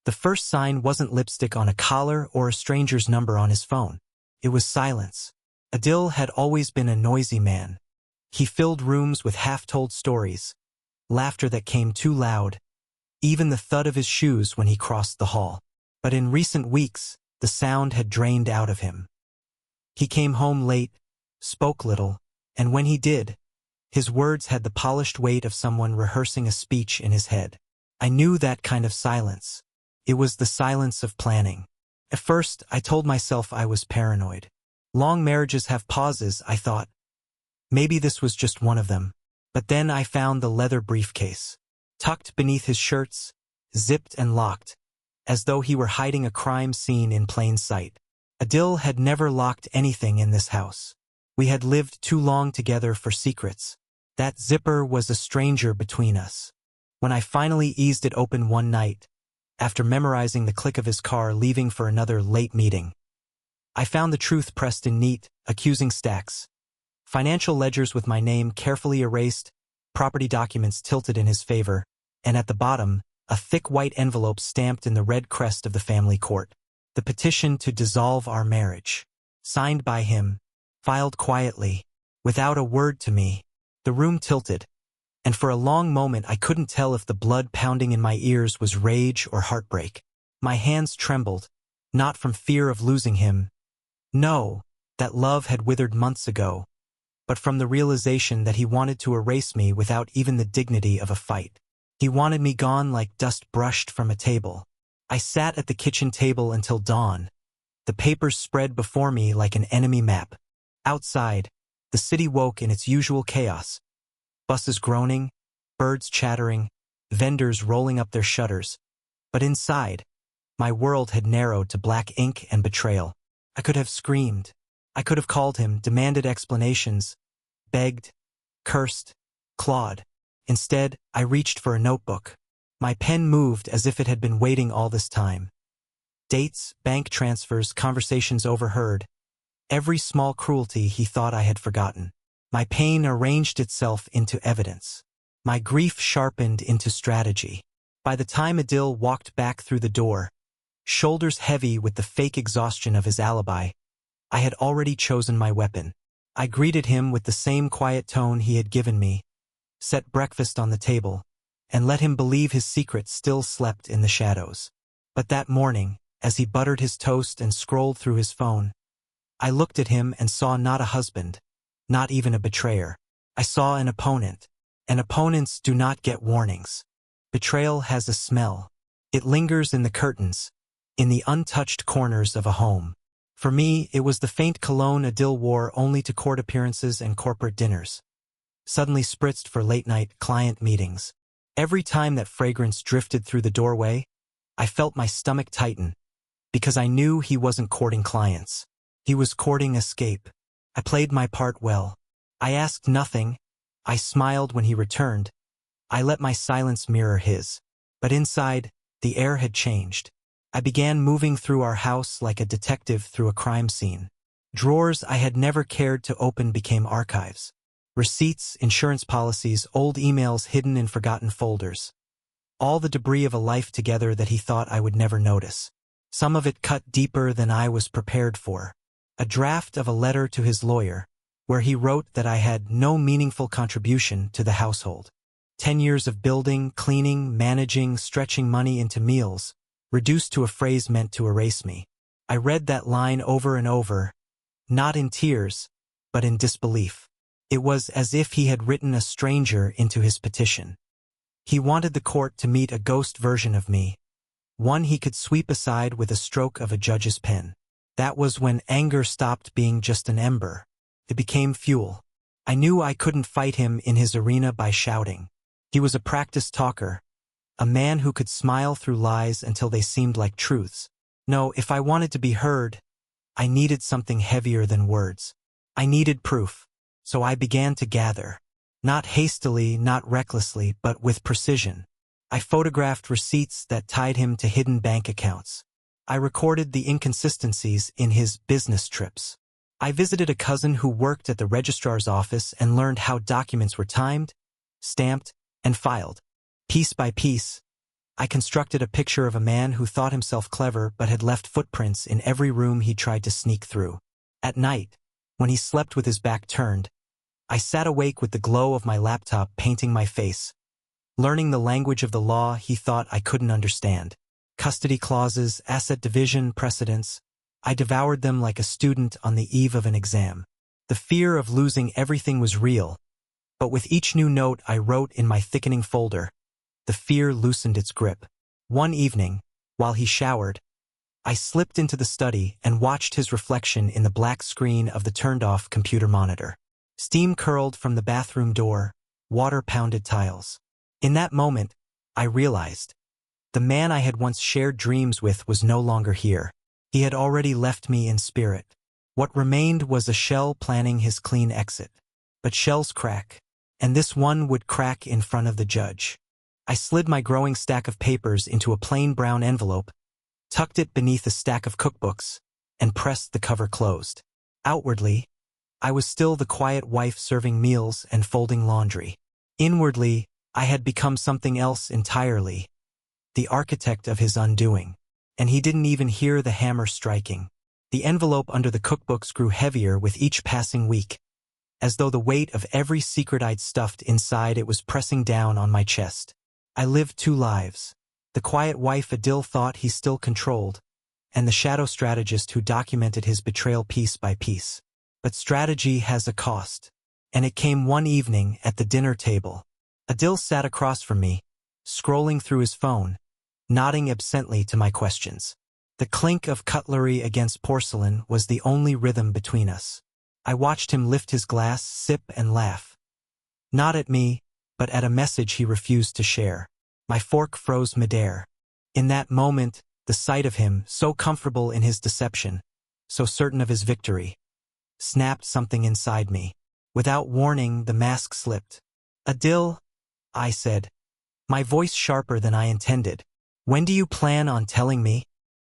The first sign wasn't lipstick on a collar or a stranger's number on his phone. It was silence. Adil had always been a noisy man. He filled rooms with half-told stories, laughter that came too loud, even the thud of his shoes when he crossed the hall. But in recent weeks, the sound had drained out of him. He came home late, spoke little, and when he did, his words had the polished weight of someone rehearsing a speech in his head. I knew that kind of silence. It was the silence of planning. At first, I told myself I was paranoid. Long marriages have pauses, I thought. Maybe this was just one of them. But then I found the leather briefcase, tucked beneath his shirts, zipped and locked, as though he were hiding a crime scene in plain sight. Adil had never locked anything in this house. We had lived too long together for secrets. That zipper was a stranger between us. When I finally eased it open one night, after memorizing the click of his car leaving for another late meeting, I found the truth pressed in neat, accusing stacks. Financial ledgers with my name carefully erased, property documents tilted in his favor, and at the bottom, a thick white envelope stamped in the red crest of the family court. The petition to dissolve our marriage. Signed by him, filed quietly, without a word to me. The room tilted, and for a long moment I couldn't tell if the blood pounding in my ears was rage or heartbreak. My hands trembled, not from fear of losing him. No, that love had withered months ago, but from the realization that he wanted to erase me without even the dignity of a fight. He wanted me gone like dust brushed from a table. I sat at the kitchen table until dawn, the papers spread before me like an enemy map. Outside, the city woke in its usual chaos. Buses groaning, birds chattering, vendors rolling up their shutters. But inside, my world had narrowed to black ink and betrayal. I could have screamed. I could have called him, demanded explanations, begged, cursed, clawed. Instead, I reached for a notebook. My pen moved as if it had been waiting all this time. Dates, bank transfers, conversations overheard. Every small cruelty he thought I had forgotten. My pain arranged itself into evidence. My grief sharpened into strategy. By the time Adil walked back through the door, shoulders heavy with the fake exhaustion of his alibi, I had already chosen my weapon. I greeted him with the same quiet tone he had given me, set breakfast on the table, and let him believe his secret still slept in the shadows. But that morning, as he buttered his toast and scrolled through his phone, I looked at him and saw not a husband, not even a betrayer. I saw an opponent. And opponents do not get warnings. Betrayal has a smell. It lingers in the curtains, in the untouched corners of a home. For me, it was the faint cologne Adil wore only to court appearances and corporate dinners, suddenly spritzed for late-night client meetings. Every time that fragrance drifted through the doorway, I felt my stomach tighten, because I knew he wasn't courting clients. He was courting escape. I played my part well. I asked nothing. I smiled when he returned. I let my silence mirror his. But inside, the air had changed. I began moving through our house like a detective through a crime scene. Drawers I had never cared to open became archives. Receipts, insurance policies, old emails hidden in forgotten folders. All the debris of a life together that he thought I would never notice. Some of it cut deeper than I was prepared for. A draft of a letter to his lawyer, where he wrote that I had no meaningful contribution to the household. 10 years of building, cleaning, managing, stretching money into meals, reduced to a phrase meant to erase me. I read that line over and over, not in tears, but in disbelief. It was as if he had written a stranger into his petition. He wanted the court to meet a ghost version of me, one he could sweep aside with a stroke of a judge's pen. That was when anger stopped being just an ember. It became fuel. I knew I couldn't fight him in his arena by shouting. He was a practiced talker, a man who could smile through lies until they seemed like truths. No, if I wanted to be heard, I needed something heavier than words. I needed proof. So I began to gather. Not hastily, not recklessly, but with precision. I photographed receipts that tied him to hidden bank accounts. I recorded the inconsistencies in his business trips. I visited a cousin who worked at the registrar's office and learned how documents were timed, stamped, and filed. Piece by piece, I constructed a picture of a man who thought himself clever but had left footprints in every room he tried to sneak through. At night, when he slept with his back turned, I sat awake with the glow of my laptop painting my face, learning the language of the law he thought I couldn't understand. Custody clauses, asset division, precedents. I devoured them like a student on the eve of an exam. The fear of losing everything was real, but with each new note I wrote in my thickening folder, the fear loosened its grip. One evening, while he showered, I slipped into the study and watched his reflection in the black screen of the turned-off computer monitor. Steam curled from the bathroom door, water pounded tiles. In that moment, I realized the man I had once shared dreams with was no longer here. He had already left me in spirit. What remained was a shell planning his clean exit. But shells crack, and this one would crack in front of the judge. I slid my growing stack of papers into a plain brown envelope, tucked it beneath a stack of cookbooks, and pressed the cover closed. Outwardly, I was still the quiet wife serving meals and folding laundry. Inwardly, I had become something else entirely, the architect of his undoing. And he didn't even hear the hammer striking. The envelope under the cookbooks grew heavier with each passing week, as though the weight of every secret I'd stuffed inside it was pressing down on my chest. I lived two lives. The quiet wife Adil thought he still controlled, and the shadow strategist who documented his betrayal piece by piece. But strategy has a cost, and it came one evening at the dinner table. Adil sat across from me, scrolling through his phone, nodding absently to my questions. The clink of cutlery against porcelain was the only rhythm between us. I watched him lift his glass, sip, and laugh. Not at me, but at a message he refused to share. My fork froze midair. In that moment, the sight of him, so comfortable in his deception, so certain of his victory, snapped something inside me. Without warning, the mask slipped. "Adil," I said, my voice sharper than I intended. "When do you plan on telling me?"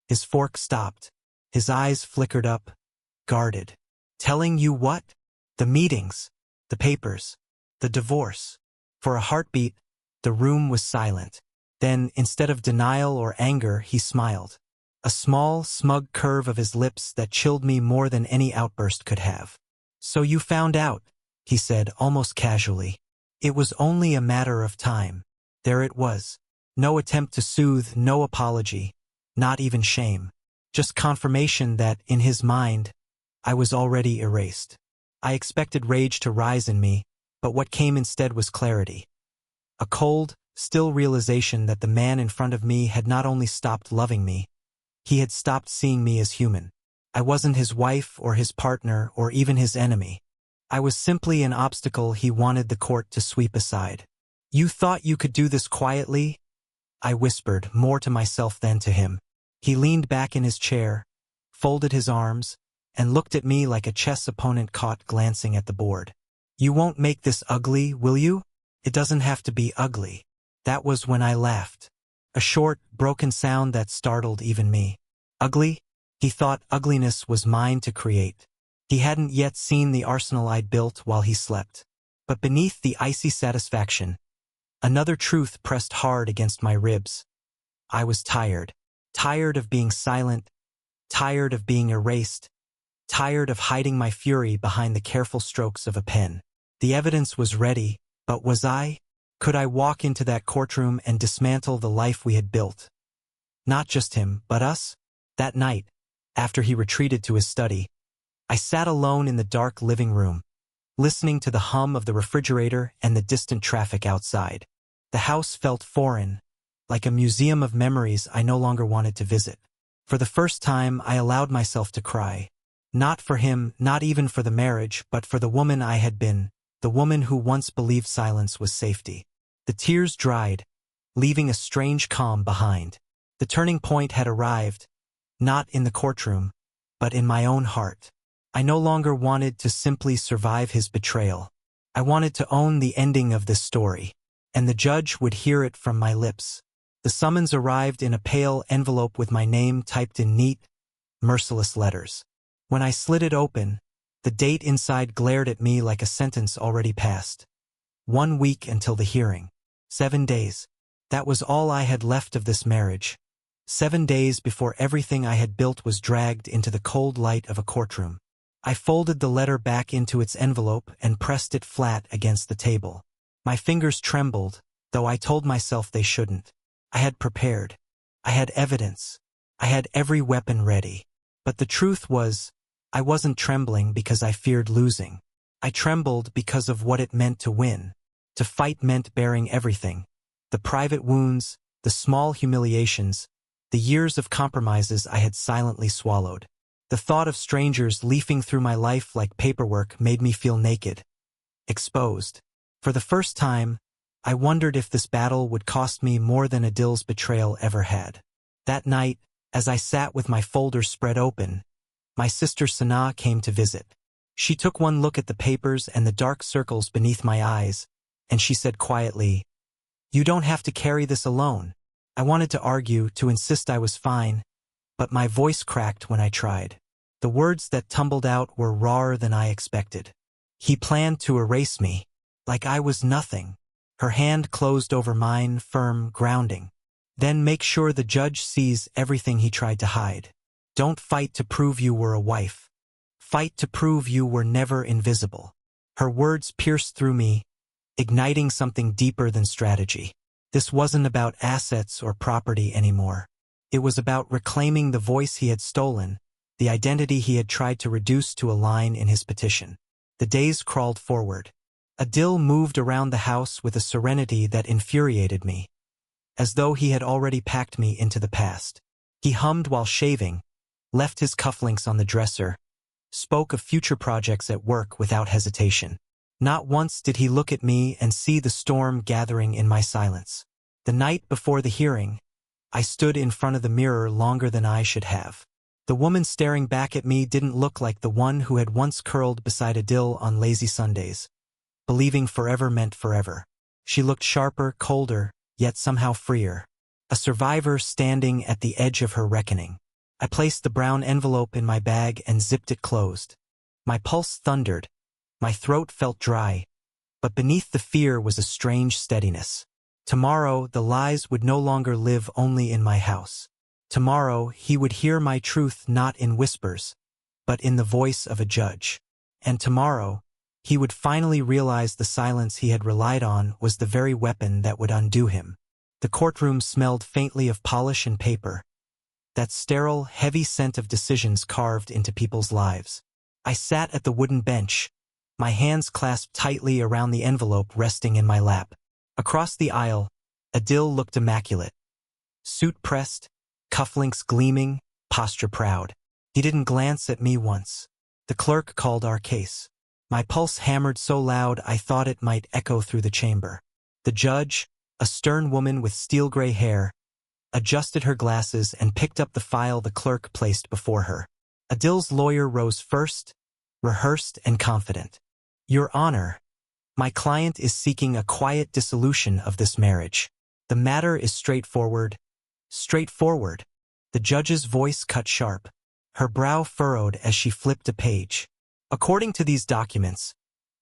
His fork stopped. His eyes flickered up, guarded. "Telling you what?" "The meetings, the papers, the divorce." For a heartbeat, the room was silent. Then, instead of denial or anger, he smiled. A small, smug curve of his lips that chilled me more than any outburst could have. "So you found out," he said almost casually. It was only a matter of time. There it was. No attempt to soothe, no apology, not even shame. Just confirmation that, in his mind, I was already erased. I expected rage to rise in me, but what came instead was clarity. A cold, still realization that the man in front of me had not only stopped loving me, he had stopped seeing me as human. I wasn't his wife or his partner or even his enemy. I was simply an obstacle he wanted the court to sweep aside. "You thought you could do this quietly?" I whispered, more to myself than to him. He leaned back in his chair, folded his arms, and looked at me like a chess opponent caught glancing at the board. "You won't make this ugly, will you?" "It doesn't have to be ugly." That was when I laughed. A short, broken sound that startled even me. Ugly? He thought ugliness was mine to create. He hadn't yet seen the arsenal I'd built while he slept. But beneath the icy satisfaction, another truth pressed hard against my ribs. I was tired. Tired of being silent. Tired of being erased. Tired of hiding my fury behind the careful strokes of a pen. The evidence was ready, but was I? Could I walk into that courtroom and dismantle the life we had built? Not just him, but us? That night, after he retreated to his study, I sat alone in the dark living room, listening to the hum of the refrigerator and the distant traffic outside. The house felt foreign, like a museum of memories I no longer wanted to visit. For the first time, I allowed myself to cry. Not for him, not even for the marriage, but for the woman I had been, the woman who once believed silence was safety. The tears dried, leaving a strange calm behind. The turning point had arrived, not in the courtroom, but in my own heart. I no longer wanted to simply survive his betrayal. I wanted to own the ending of this story, and the judge would hear it from my lips. The summons arrived in a pale envelope with my name typed in neat, merciless letters. When I slid it open, the date inside glared at me like a sentence already passed. 1 week until the hearing. 7 days. That was all I had left of this marriage. 7 days before everything I had built was dragged into the cold light of a courtroom. I folded the letter back into its envelope and pressed it flat against the table. My fingers trembled, though I told myself they shouldn't. I had prepared. I had evidence. I had every weapon ready. But the truth was, I wasn't trembling because I feared losing. I trembled because of what it meant to win. To fight meant bearing everything. The private wounds, the small humiliations, the years of compromises I had silently swallowed. The thought of strangers leafing through my life like paperwork made me feel naked, exposed. For the first time, I wondered if this battle would cost me more than Adil's betrayal ever had. That night, as I sat with my folders spread open, my sister Sana came to visit. She took one look at the papers and the dark circles beneath my eyes, and she said quietly, "You don't have to carry this alone." I wanted to argue, to insist I was fine, but my voice cracked when I tried. The words that tumbled out were rawer than I expected. He planned to erase me, like I was nothing. Her hand closed over mine, firm, grounding. Then make sure the judge sees everything he tried to hide. Don't fight to prove you were a wife. Fight to prove you were never invisible. Her words pierced through me, igniting something deeper than strategy. This wasn't about assets or property anymore. It was about reclaiming the voice he had stolen, the identity he had tried to reduce to a line in his petition. The days crawled forward. Adil moved around the house with a serenity that infuriated me, as though he had already packed me into the past. He hummed while shaving, left his cufflinks on the dresser, spoke of future projects at work without hesitation. Not once did he look at me and see the storm gathering in my silence. The night before the hearing, I stood in front of the mirror longer than I should have. The woman staring back at me didn't look like the one who had once curled beside Adil on lazy Sundays, believing forever meant forever. She looked sharper, colder, yet somehow freer. A survivor standing at the edge of her reckoning. I placed the brown envelope in my bag and zipped it closed. My pulse thundered. My throat felt dry, but beneath the fear was a strange steadiness. Tomorrow, the lies would no longer live only in my house. Tomorrow, he would hear my truth not in whispers, but in the voice of a judge. And tomorrow, he would finally realize the silence he had relied on was the very weapon that would undo him. The courtroom smelled faintly of polish and paper, that sterile, heavy scent of decisions carved into people's lives. I sat at the wooden bench, my hands clasped tightly around the envelope resting in my lap. Across the aisle, Adil looked immaculate. Suit pressed, cufflinks gleaming, posture proud. He didn't glance at me once. The clerk called our case. My pulse hammered so loud I thought it might echo through the chamber. The judge, a stern woman with steel-gray hair, adjusted her glasses and picked up the file the clerk placed before her. Adil's lawyer rose first, rehearsed and confident. "Your Honor, my client is seeking a quiet dissolution of this marriage. The matter is straightforward." Straightforward. The judge's voice cut sharp. Her brow furrowed as she flipped a page. According to these documents,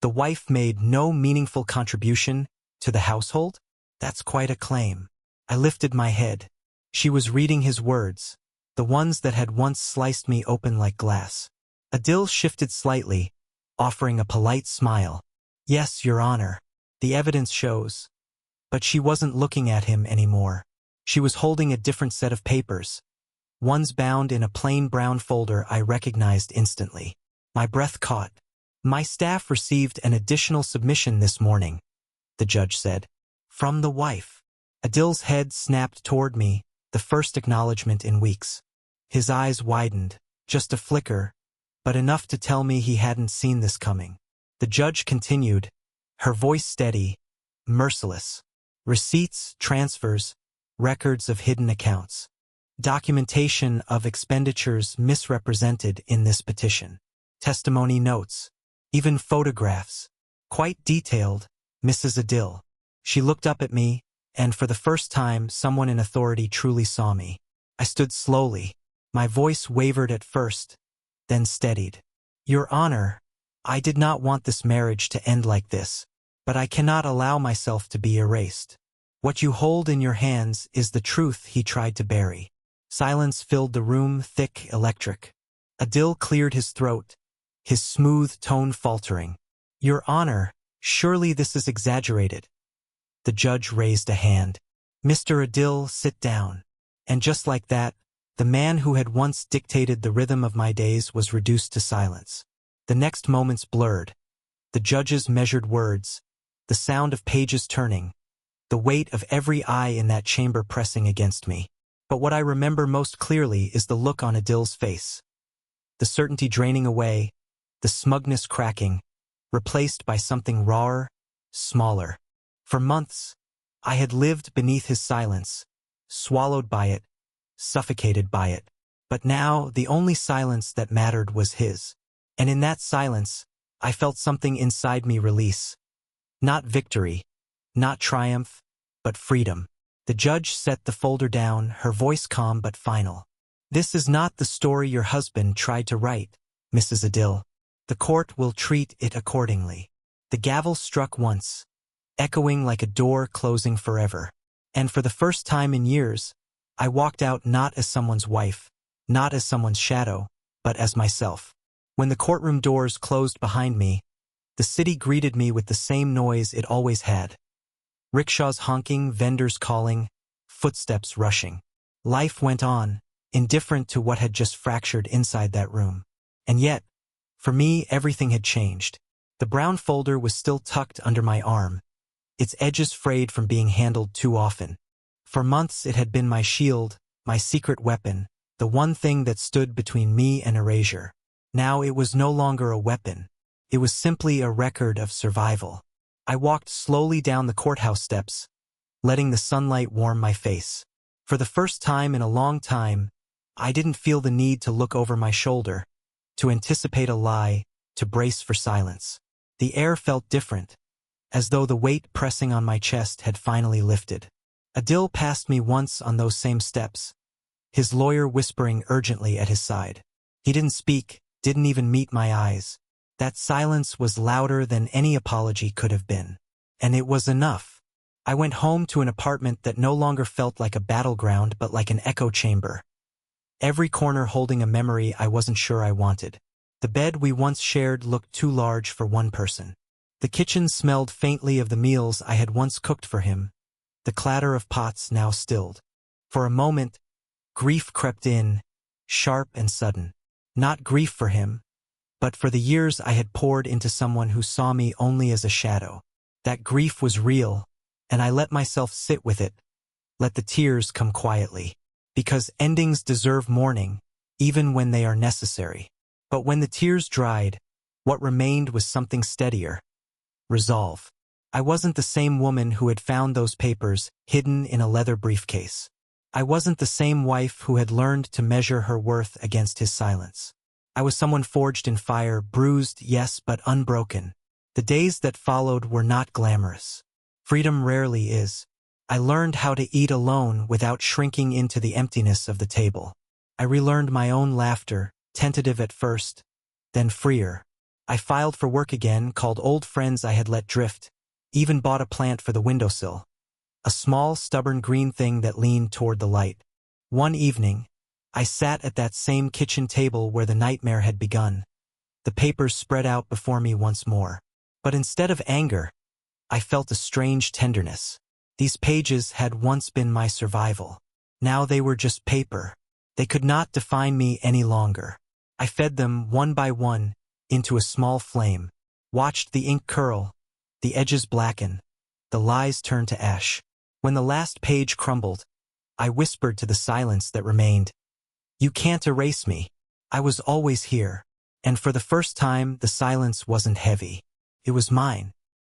the wife made no meaningful contribution to the household? That's quite a claim. I lifted my head. She was reading his words, the ones that had once sliced me open like glass. Adil shifted slightly, offering a polite smile. "Yes, Your Honor, the evidence shows." But she wasn't looking at him anymore. She was holding a different set of papers. One's bound in a plain brown folder I recognized instantly. My breath caught. "My staff received an additional submission this morning," the judge said. "From the wife." Adil's head snapped toward me, the first acknowledgement in weeks. His eyes widened, just a flicker, but enough to tell me he hadn't seen this coming. The judge continued, her voice steady, merciless. "Receipts, transfers, records of hidden accounts. Documentation of expenditures misrepresented in this petition. Testimony notes. Even photographs. Quite detailed, Mrs. Adil." She looked up at me, and for the first time someone in authority truly saw me. I stood slowly. My voice wavered at first, then steadied. "Your Honor, I did not want this marriage to end like this, but I cannot allow myself to be erased. What you hold in your hands is the truth he tried to bury. Silence filled the room, thick, electric. Adil cleared his throat, his smooth tone faltering. Your Honor, surely this is exaggerated. The judge raised a hand. Mr. Adil, sit down. And just like that, the man who had once dictated the rhythm of my days was reduced to silence. The next moments blurred. The judge's measured words, the sound of pages turning, the weight of every eye in that chamber pressing against me. But what I remember most clearly is the look on Adil's face. The certainty draining away, the smugness cracking, replaced by something rawer, smaller. For months, I had lived beneath his silence, swallowed by it, suffocated by it. But now, the only silence that mattered was his. And in that silence, I felt something inside me release. Not victory, not triumph, but freedom. The judge set the folder down, her voice calm but final. This is not the story your husband tried to write, Mrs. Adil. The court will treat it accordingly. The gavel struck once, echoing like a door closing forever. And for the first time in years, I walked out not as someone's wife, not as someone's shadow, but as myself. When the courtroom doors closed behind me, the city greeted me with the same noise it always had. Rickshaws honking, vendors calling, footsteps rushing. Life went on, indifferent to what had just fractured inside that room. And yet, for me, everything had changed. The brown folder was still tucked under my arm, its edges frayed from being handled too often. For months it had been my shield, my secret weapon, the one thing that stood between me and erasure. Now it was no longer a weapon. It was simply a record of survival. I walked slowly down the courthouse steps, letting the sunlight warm my face. For the first time in a long time, I didn't feel the need to look over my shoulder, to anticipate a lie, to brace for silence. The air felt different, as though the weight pressing on my chest had finally lifted. Adil passed me once on those same steps, his lawyer whispering urgently at his side. He didn't speak, didn't even meet my eyes. That silence was louder than any apology could have been. And it was enough. I went home to an apartment that no longer felt like a battleground but like an echo chamber. Every corner holding a memory I wasn't sure I wanted. The bed we once shared looked too large for one person. The kitchen smelled faintly of the meals I had once cooked for him, the clatter of pots now stilled. For a moment, grief crept in, sharp and sudden. Not grief for him, but for the years I had poured into someone who saw me only as a shadow. That grief was real, and I let myself sit with it, let the tears come quietly. Because endings deserve mourning, even when they are necessary. But when the tears dried, what remained was something steadier. Resolve. I wasn't the same woman who had found those papers hidden in a leather briefcase. I wasn't the same wife who had learned to measure her worth against his silence. I was someone forged in fire, bruised, yes, but unbroken. The days that followed were not glamorous. Freedom rarely is. I learned how to eat alone without shrinking into the emptiness of the table. I relearned my own laughter, tentative at first, then freer. I filed for work again, called old friends I had let drift, even bought a plant for the windowsill. A small, stubborn green thing that leaned toward the light. One evening, I sat at that same kitchen table where the nightmare had begun. The papers spread out before me once more. But instead of anger, I felt a strange tenderness. These pages had once been my survival. Now they were just paper. They could not define me any longer. I fed them one by one into a small flame, watched the ink curl, the edges blacken, the lies turn to ash. When the last page crumbled, I whispered to the silence that remained, "You can't erase me. I was always here." And for the first time, the silence wasn't heavy. It was mine.